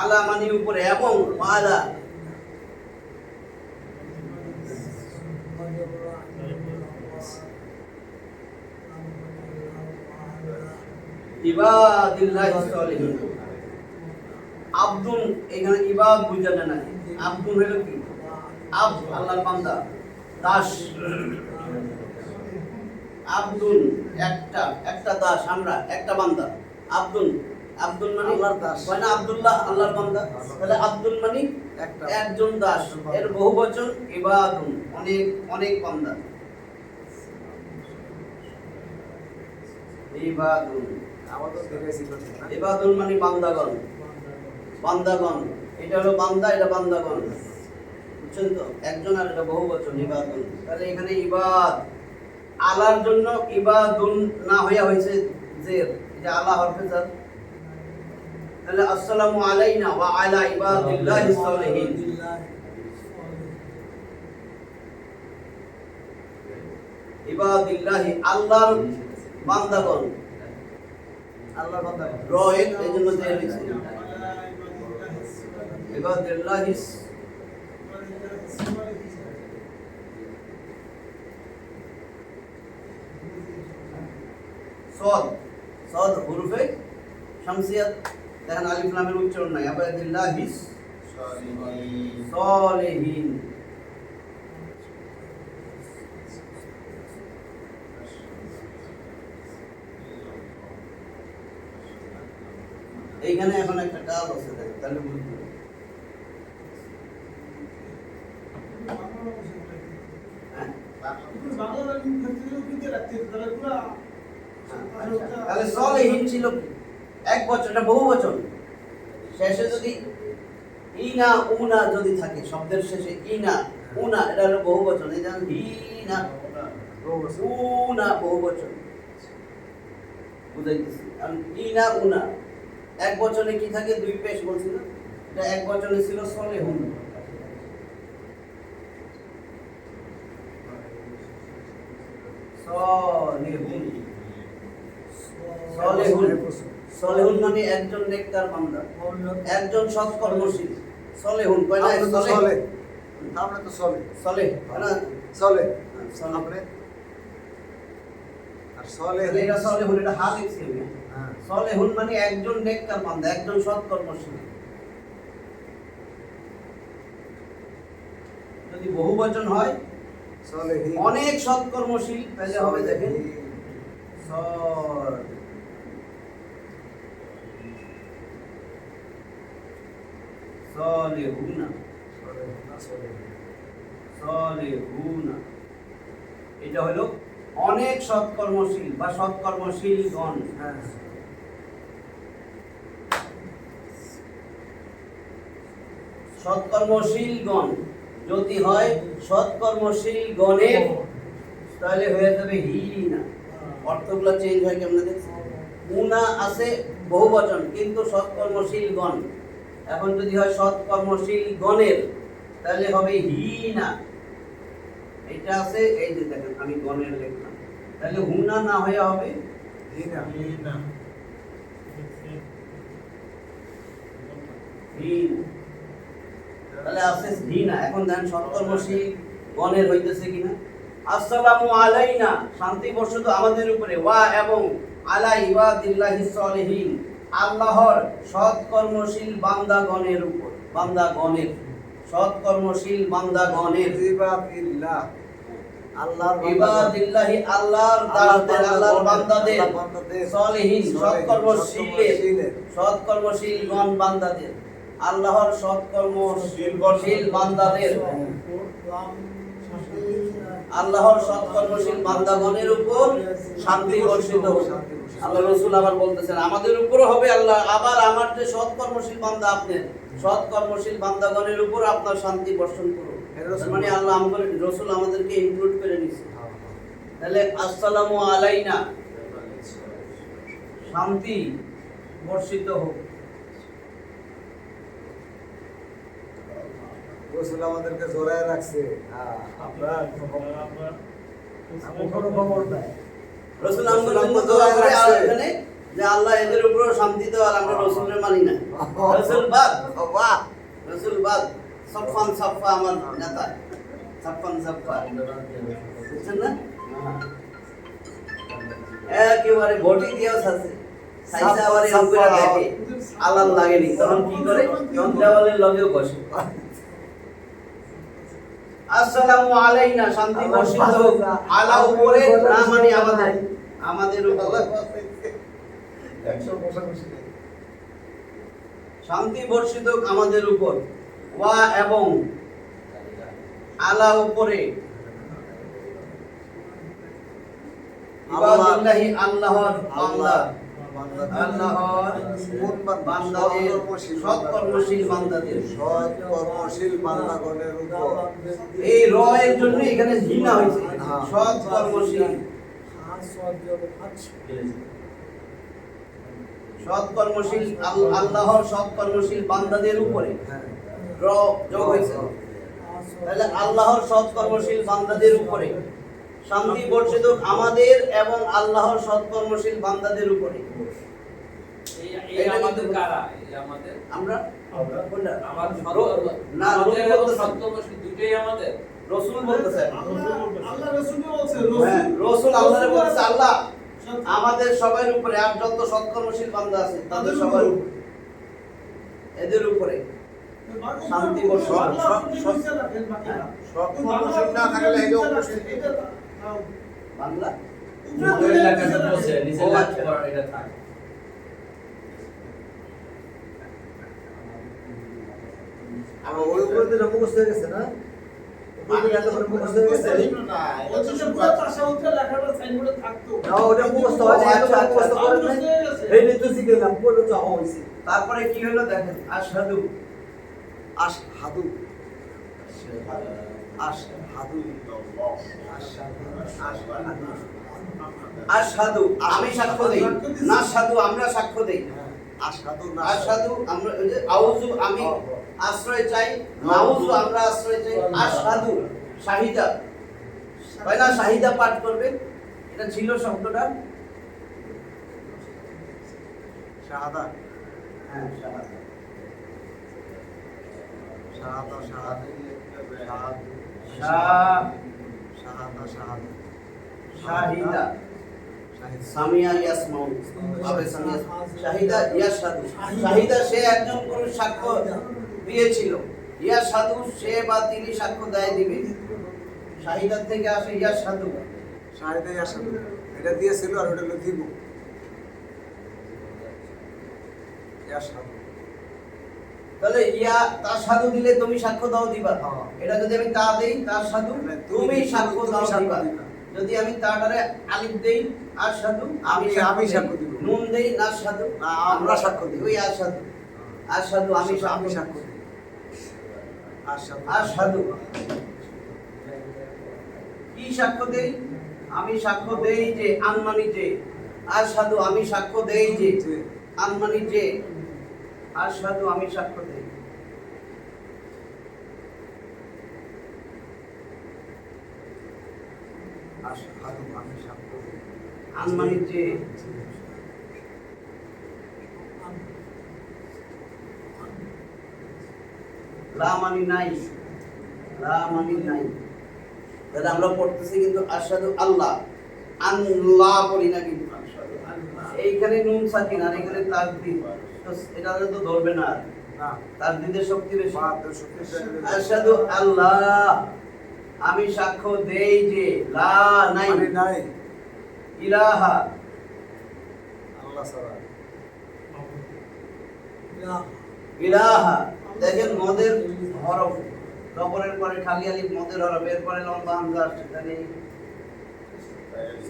আলা মানে উপরে, এবং আলা ইবাদিল্লাহিস সালিহিন। আব্দুন এখানে ইবাদ বুঝালে না, আব্দুন হলো কি? আল্লাহর বান্দা, দাস। আব্দুন একটা দাস, আমরা একটা বান্দা। আব্দুন মানে আল্লাহর দাস, হয় না? আব্দুল্লাহ আল্লাহর বান্দা, তাহলে আব্দুল মানে একজন দাস, এর বহুবচন ইবাদুন, অনেক বান্দা। ইবাদুন মানে বান্দাগণ, এটা হলো বান্দা, এটা বান্দাগণ, বুঝছেন তো? একজন আর এটা বহুবচন ইবাদুন। তাহলে এখানে ইবাদ আলার জন্য ইবাদুন না হইয়া হয়েছে যে এটা আলা হরফে জার। তাহলে আসসালামু আলাইনা ওয়া আলা ইবাদিল্লাহিস সালিহিন। ইবাদিল্লাহি আল্লাহর বান্দাগণ, আল্লাহর বান্দাগণ রয়েত এজন্য দিয়ে লিখছি ইবাদিল্লাহিস সদ হুরফে শামসিয়াত, দেখেন আলিফ লামের উচ্চারণ নাই। ইবাদিল্লাহিস সালিহিন, এইখানে এখন একটা কাজ আছে দেখেন, তাহলে বুঝতে হবে। হ্যাঁ? তাহলে সলেহীন ছিল কি? এক বচন, এটা বহু বচন। শেষে যদি ইনা উনা যদি থাকে, শব্দের শেষে ইনা উনা, এটা হলো বহু বচন। এই যেমন হিনা উনা বহু বচন বুঝাইতেছি। কারণ ইনা উনা এক বচনে কি থাকে? দুই পেশ বলছিল, এটা এক বচনে ছিল সলেহুন। সলেহুন সলেহুন সলেহুন মানে একজন নেককার বান্দা, একজন সৎকর্মশীল। সলেহুন কয় না? আমরা তো সলেহ সলে, আমরা তো সলে, সলেহ না? সলে সলেহ। আপনি আর সলে তাহলে এটা সলেহুন, এটা হাল লিখছি আমি। হ্যাঁ সলেহুন মানে একজন নেককার বান্দা, একজন সৎকর্মশীল। যদি বহু বচন হয়, সলেহীন অনেক সৎকর্মশীল, তাহলে হবে দেখেন সলেহুনা সলেহুনা। এটা হলো অনেক সৎকর্মশীল বা সৎকর্মশীলগণ। হ্যাঁ সৎকর্মশীলগণ যদি হয় সৎকর্মশীলগণের, তাহলে হয়ে যাবে হিনা। অর্থগুলো চেঞ্জ হয় কেমন দেখছি? উনা আছে বহু বচন, কিন্তু সৎকর্মশীলগণ। এখন যদি হয় সৎকর্মশীলগণের, তাহলে হবে হিনা। এটা আছে, এই যে দেখেন আমি গণের লিখলাম, তাহলে হুনা না হয়ে হবে হিনা হিন। তাহলে আছে হিনা। এখন দেখেন সৎকর্মশীল গণের হইতেছে কিনা? আসসালামু আলাইনা, শান্তি বর্ষিত আমাদের উপরে, ওয়া এবং আলা ইবাদিল্লাহিস সলিহিন, আল্লাহর সৎকর্মশীল বান্দাগণের উপর। বান্দাগণের, সৎকর্মশীল বান্দাগণের। ইবাদিল্লাহ আল্লাহর ইবাদিল্লাহি আল্লাহর দাসদের, আল্লাহর বান্দাদের, সলিহিন সৎকর্মশীলের, সৎকর্মশীলগণ বান্দাদের, আল্লাহর সৎকর্মশীল বান্দাদের, আল্লাহর সৎকর্মশীল বান্দাগণের উপর শান্তি বর্ষিত হোক। আল্লাহ রাসূল আবার বলতেছেন আমাদের উপরও হবে আল্লাহ, আবার আমার যে সৎকর্মশীল বান্দা, আপনার সৎকর্মশীল বান্দাগণের উপর আপনার শান্তি বর্ষণ করুন। মানে আল্লাহ আমাদের রাসূল আমাদেরকে ইনক্লুড করে নিছে। তাহলে আসসালামু আলাইনা, শান্তি বর্ষিত হোক। রাসূল আমাদেরকে জড়ায় রাখছে। আমরা কোনো খবর নাই। রাসূল আমাদের জন্য দোয়া করে আর এখানে যে আল্লাহ এদের উপরও শান্তি দাও, আর আমরা রাসূলের মানি না। রাসূল বাদ, বাহ রাসূল বাদ। সাফান সাফা আমার নেতা, সাফান সাফা, বুঝছেন না? একেবারে বডি দিয়েও আছে, সাইসা আবার এর উপরে দেখে আলাল লাগেনি, তখন কি করে? তখন দেওয়ালের লগেও বসে। আসসালামু আলাইনা, শান্তি বর্ষিত হোক। আলা উপরে না মানে আমাদের, আমাদের উপর শান্তি বর্ষিত হোক আমাদের উপর। ওয়া এবং আলা উপরে ইবাদিল্লাহি আল্লাহর বান্দা, আল্লাহর বান্দাদের, সৎকর্মশীল বান্দাদের, সৎকর্মশীল বান্দাগণের উপর। এই র এর জন্য এখানে হিনা হয়েছে, সৎকর্মশীল, সৎকর্মশীল আল্লাহর সৎকর্মশীল বান্দাদের উপরে র যোগ হয়েছে। তাহলে আল্লাহর সৎকর্মশীল বান্দাদের উপরে শান্তি বর্ষিত হোক আমাদের এবং আল্লাহর সৎকর্মশীল বান্দাদের উপরে। এই আমাদের কারা? এই আমাদের আমরা কোনটা? আমাদের না, আমাদের রসূল এবং বলতেছেন। সত্যবশী দুটোই আমাদের। রসূল বলতেছে, আল্লাহ রাসূল বলছে, হ্যাঁ, রসূল আল্লাহরে বলতেছে আল্লাহ আমাদের সবার উপরে, আর যত সৎকর্মশীল বান্দা আছে তাদের সবার উপরে, এদের উপরে শান্তি বর্ষণ। সৎকর্মশীল না থাকলে এটা উপস্থিত। বাংলা উপরের লেখাটা বলছে, নিচের লেখাটা এটা থাকে। আর ওই উপরে তো মুখস্থ হয়ে গেছে না? উপরে এত করে মুখস্থ হয়ে গেছে। অথচ পুরো তাসাউফের লেখাটা সাইনবোর্ডে থাকতো। না ওটা মুখস্থ হয় না, এত মুখস্থ করেন নাই। এই নিয়ে তো শিখে গেলাম, বলে তো হইছে। তারপরে কি হলো দেখেন, আশহাদু আশহাদু আশহাদু আশহাদু আমি সাক্ষ্য দেই, নাশহাদু আমরা সাক্ষ্য দেই। আশহাদু আশহাদু আমরা ওই যে আউযু আমি আশ্রয় চাই, নাউযু আমরা আশ্রয় চাই। আশহাদু শাহিদা, তাই না? শাহিদা পাঠ করবে, এটা ছিল শব্দটা। শাহাদা হ্যাঁ শাহাদা, শাহাদা শাহাদু শাহাদা শাহাদা শাহিদা শাহিদ সামিয়া ইয়াসমাউ আবে সামিয়া শাহিদা ইয়াশহাদু, শাহিদা সে একজন পুরুষ সাক্ষ্য দিয়েছিল, ইয়াশহাদু সে বা তিনি সাক্ষ্য দেয় দিবে। শাহিদার থেকে আসে ইয়াশহাদু। শাহিদা ইয়াশহাদু এটা দিয়েছিল আর ওটা হলো দিব ইয়াশহাদু। তাহলে ইয়া তাশহাদু দিলে তুমি সাক্ষ্য দাও দিবা। হ্যাঁ। এটা যদি আমি তা দেই তাশহাদু মানে তুমি সাক্ষ্য তুমি দাও সাক্ষ্য দিবা। দিবা। যদি আমি তাটারে আলিফ দেই আশহাদু আমি সাক্ষ্য দিব। নুন দেই নাশহাদু না, আমরা সাক্ষ্য দিব। ওই আশহাদু, আশহাদু আমি আমি সাক্ষ্য সাক্ষ্য দিই আশহাদু আশহাদু কি সাক্ষ্য দেই? আমি সাক্ষ্য দেই যে আনমানি যে, আশহাদু আমি সাক্ষ্য দেই যে, আনমানি যে, আশহাদু আমি সাক্ষ্য দেই। আশহাদু আমি সাক্ষ্য দিই আনমানি যে, লা মানি নাই, লা মানি নাই। তাহলে আমরা পড়তেছি কিন্তু আশহাদু আল্লাহ, আল্লাহ বলি না কিন্তু এইখানে নুন সাকিন আর এখানে তাসদিদ, তো এটা তো ধরবে না, না তাসদিদের শক্তি বেশি। বাদ শক্তি আশহাদু আল্লাহ আমি সাক্ষ্য দেই যে লা নাই মানে নাই ইলাহা আল্লাহ ছাড়া ইলাহা। দেখেন মদের হরফ, জবরের পরে খালি আলিফ মদের হরফ, এরপরে লম্বা হামজা আসছে, তাহলে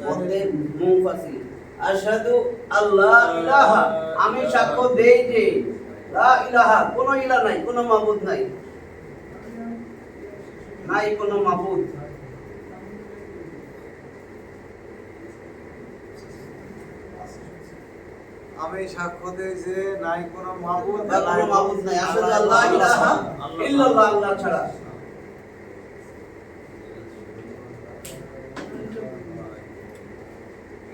মধ্যে মুনফাসিল। আশহাদু আল্লাহ ইলাহা আমি সাক্ষ্য দেই যে লা ইলাহা কোনো ইলাহ নাই, কোনো মাবুদ নাই, নাই কোনো মাবুদ। আমি সাক্ষ্য দেই যে নাই কোনো মাবুদ বা কোনো মাবুদ নাই। আশহাদু আল্লাহ ইলাহা ইল্লাল্লাহ আল্লাহ ছাড়া।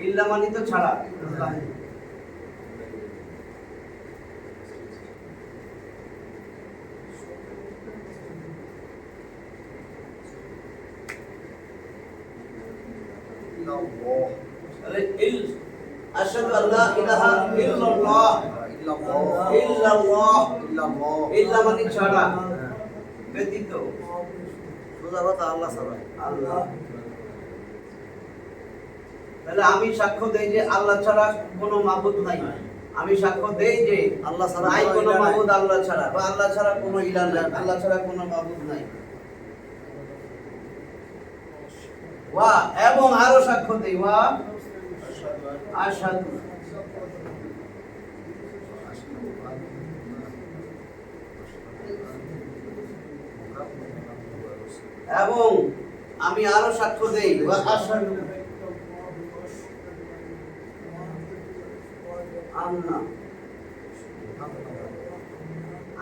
ইল্লা মানে তো ছাড়া। ইল্লাল্লাহ তাহলে আশহাদু আল্লাহ ইলাহা ইল্লাল্লাহ, ইল্লাল্লাহ ইল্লাল্লাহ ইল্লাল্লাহ ইল্লা মানে ছাড়া, ব্যতীত সোজা কথা আল্লাহ ছাড়া আল্লাহ। তাহলে আমি সাক্ষ্য দেই যে আল্লাহ ছাড়া কোনো মাবুদ নাই। আমি সাক্ষ্য দেই যে আল্লাহ ছাড়া নাই কোনো কোনো ইলাহ নাই। মাবুদ আল্লাহ ছাড়া, বা আল্লাহ ছাড়া কোনো ইলাহ নাই, আল্লাহ ছাড়া কোনো মাবুদ নাই। ওয়া এবং আরো সাক্ষ্য দেই ওয়া আশহাদু এবং আমি আরো সাক্ষ্য দেই ওয়া আশহাদু আন্না,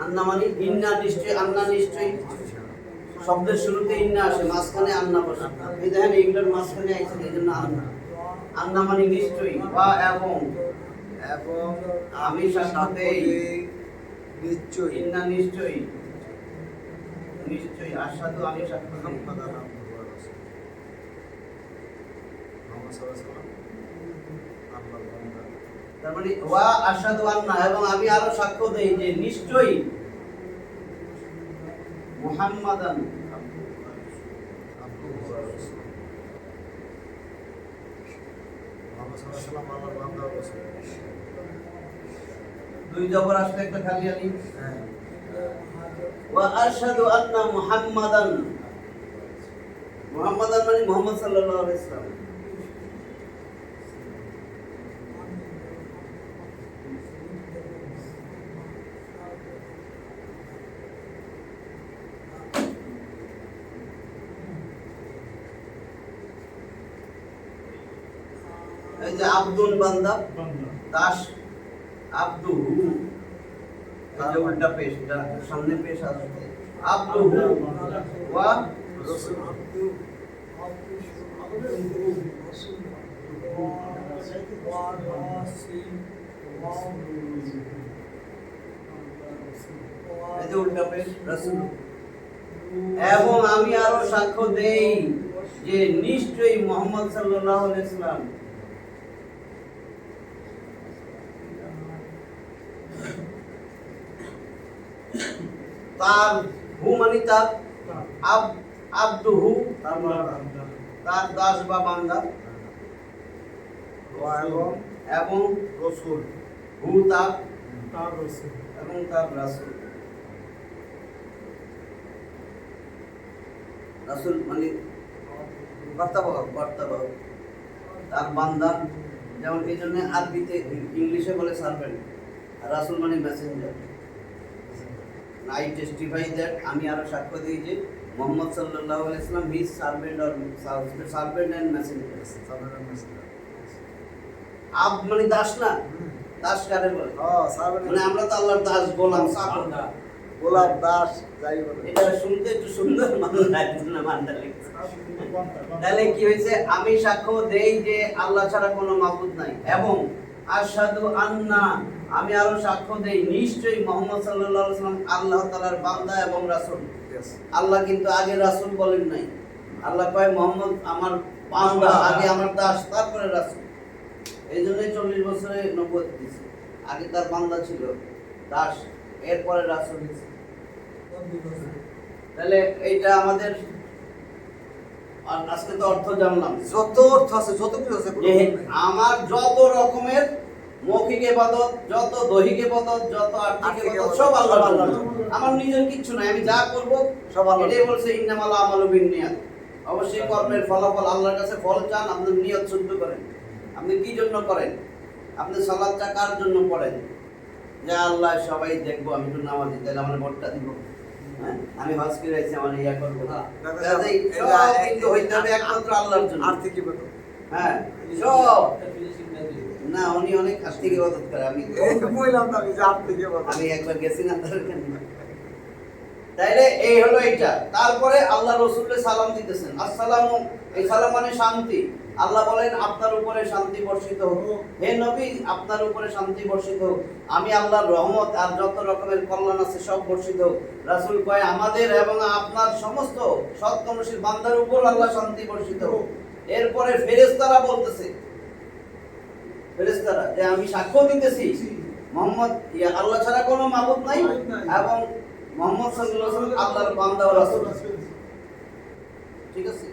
আন্না মানে ইন্না, নিশ্চয় আন্না নিশ্চয় শব্দের শুরুতে ইন্না আসে, মাঝখানে আন্না বসে। এই দেখেন এগুলোর মাঝখানে আছে, এই জন্য আন্না। আন্না মানে নিশ্চয়ই, বা এবং এবং আমি সাক্ষ্য দেই নিশ্চয় ইন্না নিশ্চয়ই, নিশ্চয়ই আশহাদু আমি সাক্ষ্য দেই। তার মানে ওয়া আশহাদু আন্না এবং আমি আরো সাক্ষ্য দেই যে নিশ্চয়ই মুহাম্মাদান আল্লাহ দুই জবর আসলে একটা খালি আলিফ, ওয়া আশহাদু আন্না মুহাম্মাদান, মুহাম্মাদান মানে মুহাম্মদ সাল্লাল্লাহু আলাইহি ওয়াসাল্লাম। এই যে আব্দুল বান্দা, দাস, আব্দুহু, এই যে উল্টা পেশ, এটা সামনে পেশ আসছে, আব্দুহু ওয়া রাসূল এই যে উল্টা পেশ রাসূল। এবং আমি আরো সাক্ষ্য দেই যে নিশ্চয়ই মুহাম্মদ সাল্লাল্লাহু আলাইহি ওয়াসাল্লাম তার হু মানে তার, আব্দুহু তার দাস বা বান্দা, এবং রাসূল হু তার এবং তার রাসূল। রাসূল মানে বার্তাবাহক, বার্তাবাহক, তার বান্দা। যেমন এই জন্য আরবিতে ইংলিশে বলে সার্ভেন্ট, আর রাসূল মানে মেসেঞ্জার। I testify that আমি আরো সাক্ষ্য দিই যে মুহাম্মদ সাল্লাল্লাহু আলাইহি ওয়াসাল্লাম he servant or servant and messenger. আব মানে দাস না, দাস কারে বলে? মানে আমরা তো আল্লাহর দাস, গোলাম, চাকর। গোলাপ দাস যাই বলে। এটা শুনতে একটু সুন্দর মানুষ লাগছে না, মানটা লিখছে। তাহলে কি হয়েছে? আমি সাক্ষ্য দেই যে আল্লাহ ছাড়া কোনো মাবুদ নাই, এবং আশহাদু আন্না, আমি আরো সাক্ষ্য দেই নিশ্চয়ই মুহাম্মদ সাল্লাল্লাহু আলাইহি ওয়াসাল্লাম আল্লাহ তাআলার বান্দা এবং রাসূল। আল্লাহ কিন্তু আগে রাসূল বলেন নাই। আল্লাহ কয় মুহাম্মদ আমার বান্দা, আগে আমার দাস, তারপরে রাসূল। এই জন্যই 40 বছরে নবুয়ত দিয়েছে। আগে তার বান্দা ছিল, দাস, এরপরে রাসূল হয়েছে। তাহলে এইটা আমাদের আজকে তো অর্থ জানলাম। যত অর্থ আছে, যত কিছু আছে, যে আমার যত রকমের মৌখিক ইবাদত, যত দৈহিক ইবাদত, যত আর্থিক ইবাদত সব আল্লাহর জন্য। আমার নিজের কিচ্ছু নাই, আমি যা করব সব আল্লাহর এটাই বলছে ইন্নামাল আমালু বিন্নিয়াত। অবশ্যই কর্মের ফলাফল আল্লাহর কাছে ফল চান, আপনি নিয়ত শুদ্ধ করেন। আপনি কি জন্য করেন? আপনি সালাতটা কার জন্য পড়েন? যে আল্লাহ সবাই দেখবো আমি একটু নামাজি, তাহলে আমার ভোটটা দিব। হ্যাঁ, আমি হজ করে আইছি, আমার ইয়া করবো না। কাজেই সব কিন্তু হইতে হবে একমাত্র আল্লাহর জন্য। আর্থিক ইবাদত। হ্যাঁ, সব না, উনি অনেক আর্থিক ইবাদত করে। আমি এই কইলাম না আমি যে আর্থিক ইবাদত। আমি একবার গেছি না তার এখানে। তাইলে এই হলো এইটা। তারপরে আল্লাহ রাসূলকে সালাম দিতেছেন, আসসালামু, এই সালাম মানে শান্তি। আল্লাহ বলেন আপনার উপরে শান্তি বর্ষিত হোক, হে নবী আপনার উপরে শান্তি বর্ষিত হোক। আমি আল্লাহর রহমত আর যত রকমের কল্যাণ আছে সব বর্ষিত হোক। রাসূল কয় আমাদের এবং আপনার সমস্ত সৎকর্মশীল বান্দার উপর আল্লাহ শান্তি বর্ষিত হোক। এরপরে ফেরেশতারা বলতেছে, ফেরেশতারা যে আমি সাক্ষ্য দিতেছি মুহাম্মদ আল্লাহ ছাড়া কোনো মাবুদ নাই, এবং মুহাম্মদ সাল্লাল্লাহু আলাইহি ওয়াসাল্লাম আল্লাহর বান্দা ও রাসূল। ঠিক আছে,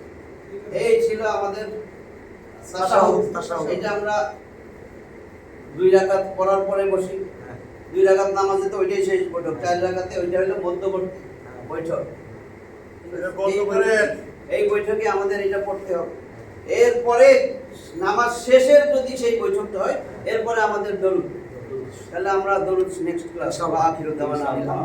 এই ছিল আমাদের তাশাহুদ। এটা আমরা 2 রাকাত পড়ার পরে বসি। 2 রাকাত নামাজে তো ওইটাই শেষ বৈঠক, 4 রাকাতে ওইটা হলো মধ্যবর্তী বৈঠক। এই বৈঠকে আমাদের এটা পড়তে হবে। এরপরে নামাজ শেষের যদি সেই বৈঠকটা হয়, এরপরে আমাদের দরুদ। তাহলে আমরা দরুদ নেক্সট ক্লাস আখিরু দাওয়ানা।